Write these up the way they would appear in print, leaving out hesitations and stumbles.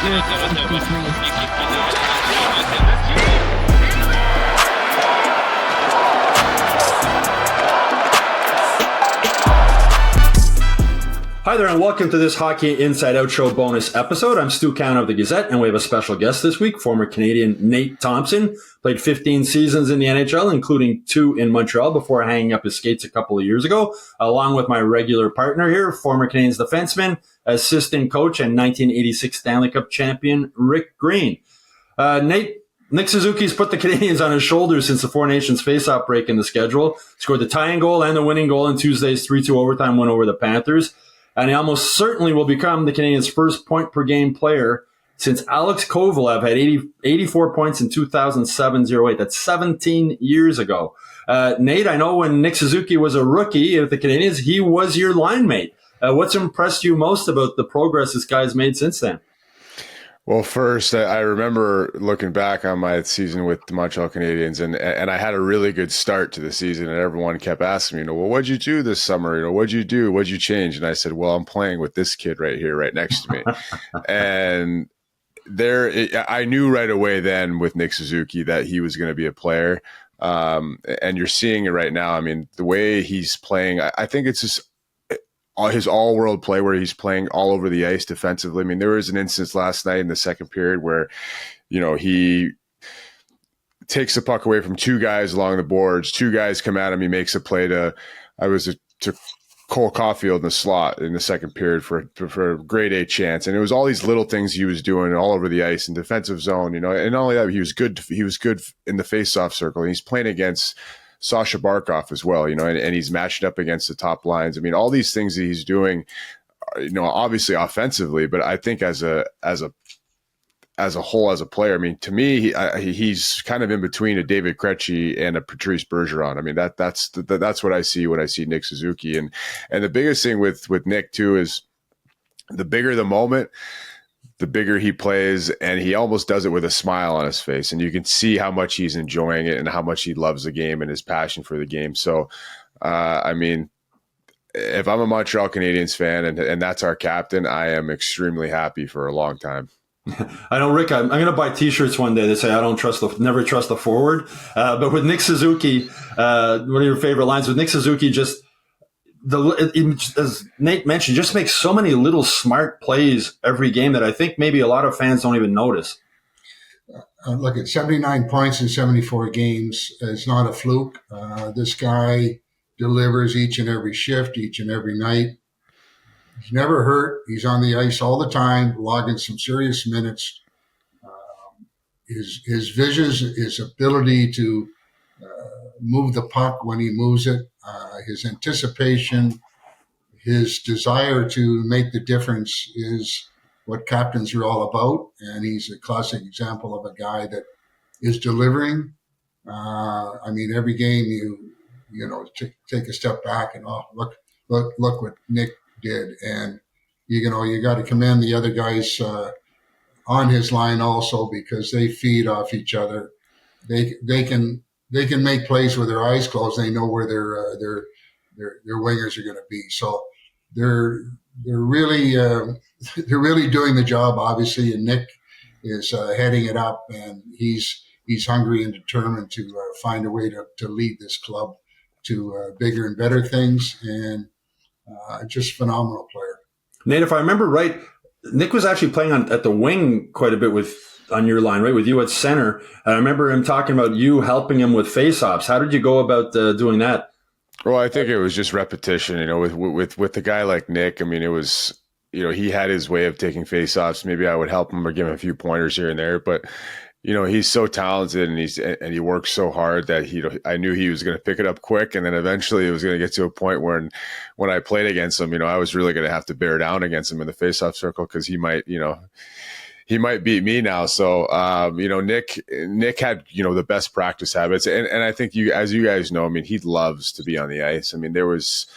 Hi there, and welcome to this Hockey Inside Out Show bonus episode. I'm Stu Cowan of the Gazette, and we have a special guest this week, former Canadian Nate Thompson. Played 15 seasons in the NHL, including 2 in Montreal before hanging up his skates a couple of years ago, along with my regular partner here, former Canadiens defenseman, assistant coach, and 1986 Stanley Cup champion, Rick Green. Nick Suzuki's put the Canadiens on his shoulders since the Four Nations face-off break in the schedule. Scored the tying goal and the winning goal in Tuesday's 3-2 overtime win over the Panthers. And he almost certainly will become the Canadiens' first point-per-game player since Alex Kovalev had 84 points in 2007-08. That's 17 years ago. Nate, I know when Nick Suzuki was a rookie at the Canadiens, he was your line mate. What's impressed you most about the progress this guy's made since then? Well, first, I remember looking back on my season with the Montreal Canadiens, and I had a really good start to the season, and everyone kept asking me, well, what'd you do this summer? What'd you do? What'd you change? And I said, well, I'm playing with this kid right here, right next to me. And I knew right away then with Nick Suzuki that he was going to be a player. And you're seeing it right now. I mean, the way he's playing, I think it's just his all-world play where he's playing all over the ice defensively. I mean, there was an instance last night in the second period where, he takes the puck away from 2 guys along the boards. 2 guys come at him. He makes a play to Cole Caulfield in the slot in the second period for a grade A chance. And it was all these little things he was doing all over the ice in defensive zone, and not only that, he was good in the face-off circle. And he's playing against Sasha Barkov as well, and he's matched up against the top lines. I mean, all these things that he's doing, obviously offensively, but I think as a whole, as a player, I mean, to me, he's kind of in between a David Krejci and a Patrice Bergeron. I mean, that's what I see when I see Nick Suzuki. And the biggest thing with Nick too is the bigger the moment, the bigger he plays, and he almost does it with a smile on his face. And you can see how much he's enjoying it and how much he loves the game and his passion for the game. So, I mean, if I'm a Montreal Canadiens fan and that's our captain, I am extremely happy for a long time. I know, Rick, I'm going to buy T-shirts one day that say, never trust the forward. But with Nick Suzuki, one of your favorite lines with Nick Suzuki, as Nate mentioned, just makes so many little smart plays every game that I think maybe a lot of fans don't even notice. Look at 79 points in 74 games. It's not a fluke. This guy delivers each and every shift, each and every night. He's never hurt. He's on the ice all the time, logging some serious minutes. His vision, his ability to move the puck when he moves it, his anticipation, his desire to make the difference is what captains are all about. And he's a classic example of a guy that is delivering. I mean, every game take a step back and look what Nick did. And, you got to commend the other guys on his line also, because they feed off each other. They can make plays with their eyes closed. They know where their wingers are going to be. So they're really doing the job, obviously. And Nick is heading it up, and he's hungry and determined to find a way to lead this club to bigger and better things. And just phenomenal player. Nate, if I remember right, Nick was actually playing at the wing quite a bit on your line, right, with you at center. And I remember him talking about you helping him with faceoffs. How did you go about doing that? Well, I think it was just repetition. With a guy like Nick, I mean, it was, he had his way of taking faceoffs. Maybe I would help him or give him a few pointers here and there, but he's so talented and he works so hard that I knew he was going to pick it up quick, and then eventually it was going to get to a point where when I played against him, I was really going to have to bear down against him in the faceoff circle, because he might beat me now. So Nick had the best practice habits, and I think as you guys know, I mean, he loves to be on the ice. I mean, there was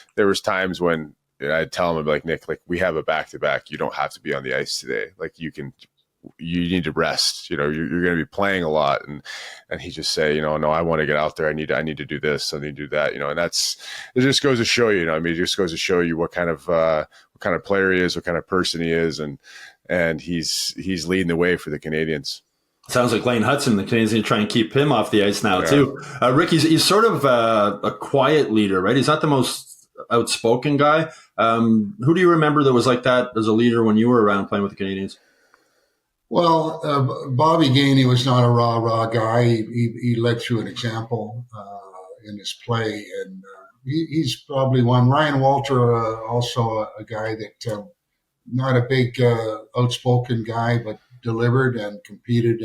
times when I'd tell him, I'd be like, Nick, like, we have a back-to-back. You don't have to be on the ice today. Like, you need to rest. You're going to be playing a lot. And he just say, no, I want to get out there. I need to do this. I need to do that. And it just goes to show you, it just goes to show you what kind of kind of player he is, what kind of person he is, and he's leading the way for the Canadiens. Sounds like Lane Hudson, the Canadiens need to try and keep him off the ice now too. Rick, he's sort of a quiet leader, right? He's not the most outspoken guy. Who do you remember that was like that as a leader when you were around playing with the Canadiens? Well, Bobby Gainey was not a rah guy. He led through an example in his play, and he's probably one. Ryan Walter, also a guy that not a big outspoken guy, but delivered and competed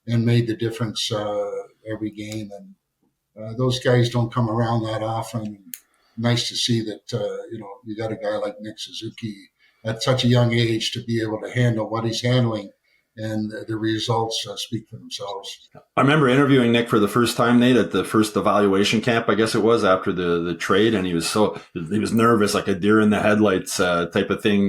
and made the difference every game. And those guys don't come around that often. Nice to see that you got a guy like Nick Suzuki at such a young age to be able to handle what he's handling. And the results speak for themselves. I remember interviewing Nick for the first time, Nate, at the first evaluation camp, I guess it was, after the trade. And he was nervous, like a deer in the headlights type of thing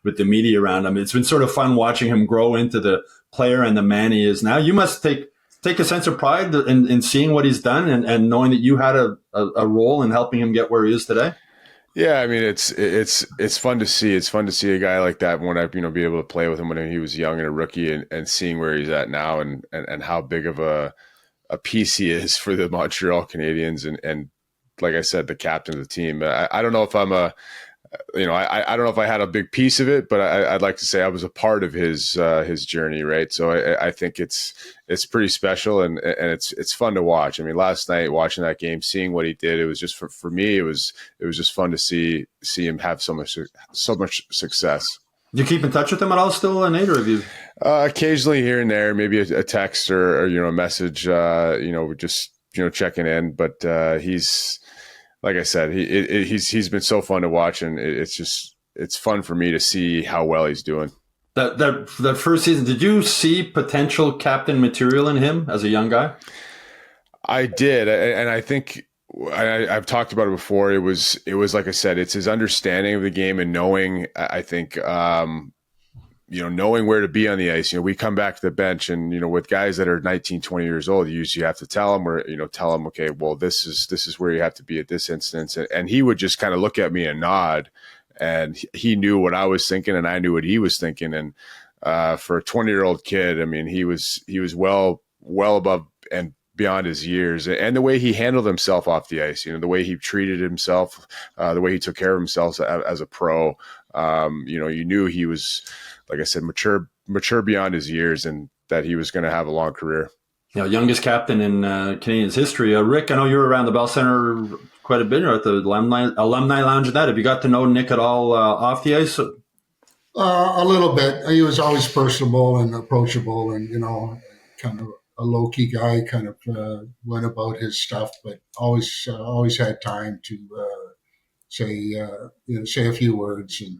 with the media around him. It's been sort of fun watching him grow into the player and the man he is now. You must take a sense of pride in seeing what he's done and knowing that you had a role in helping him get where he is today. Yeah, I mean, it's fun to see. It's fun to see a guy like that when I be able to play with him when he was young and a rookie, and seeing where he's at now and how big of a piece he is for the Montreal Canadiens and like I said, the captain of the team. I don't know if I'm I don't know if I had a big piece of it, but I'd like to say I was a part of his journey, right? So I think it's pretty special and it's fun to watch. I mean, last night watching that game, seeing what he did, it was just for me, it was just fun to see him have so much success. Do you keep in touch with him at all still, Nate, or have you? Occasionally here and there, maybe a text or a message, just checking in, but he's. Like I said, he's been so fun to watch, and it's fun for me to see how well he's doing. That first season, did you see potential captain material in him as a young guy? I did, and I think I've talked about it before. It was like I said, it's his understanding of the game and knowing. I think knowing where to be on the ice. We come back to the bench and, with guys that are 19, 20 years old, you usually have to tell them, okay, well, this is where you have to be at this instance. And he would just kind of look at me and nod, and he knew what I was thinking and I knew what he was thinking. And for a 20-year-old kid, I mean, he was well above and beyond his years, and the way he handled himself off the ice, the way he treated himself, the way he took care of himself as a pro, you knew he was, like I said, mature beyond his years, and that he was going to have a long career. Youngest captain in Canadiens history. Rick, I know you were around the Bell Center quite a bit, or at the alumni lounge. Have you got to know Nick at all off the ice? A little bit. He was always personable and approachable, and kind of a low key guy. Kind of went about his stuff, but always had time to say a few words and.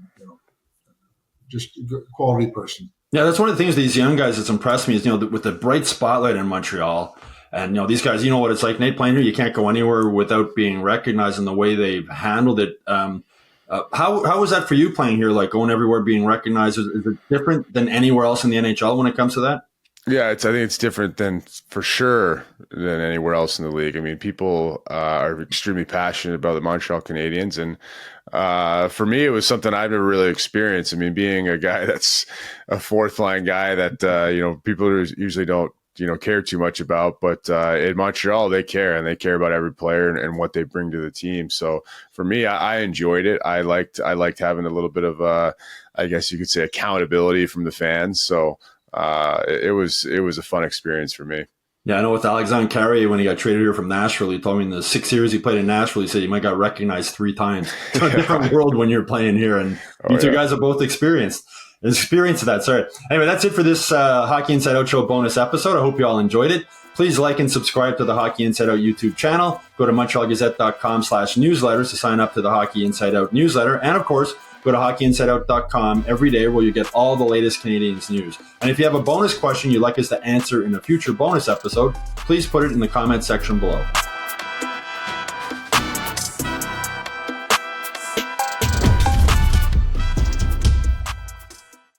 Just a quality person. Yeah, that's one of the things these young guys that's impressed me is, with the bright spotlight in Montreal. And, these guys, what it's like, Nate, playing here, you can't go anywhere without being recognized in the way they've handled it. How was that for you playing here, like going everywhere, being recognized? Is it different than anywhere else in the NHL when it comes to that? Yeah, I think it's different than anywhere else in the league. I mean, people are extremely passionate about the Montreal Canadiens, and for me, it was something I've never really experienced. I mean, being a guy that's a fourth line guy that people usually don't care too much about, but in Montreal they care, and they care about every player and what they bring to the team. So for me, I enjoyed it. I liked having a little bit of I guess you could say, accountability from the fans. So. It was a fun experience for me. Yeah, I know with Alexandre Carrier, when he got traded here from Nashville, he told me in the 6 years he played in Nashville, he said he might got recognized 3 times. It's a different world when you're playing here, and you two guys have both experienced that. Sorry. Anyway, that's it for this Hockey Inside Out Show bonus episode. I hope you all enjoyed it. Please like and subscribe to the Hockey Inside Out YouTube channel. Go to MontrealGazette.com/newsletters to sign up to the Hockey Inside Out newsletter. And, of course, go to hockeyinsideout.com every day where you get all the latest Canadiens news. And if you have a bonus question you'd like us to answer in a future bonus episode, please put it in the comment section below.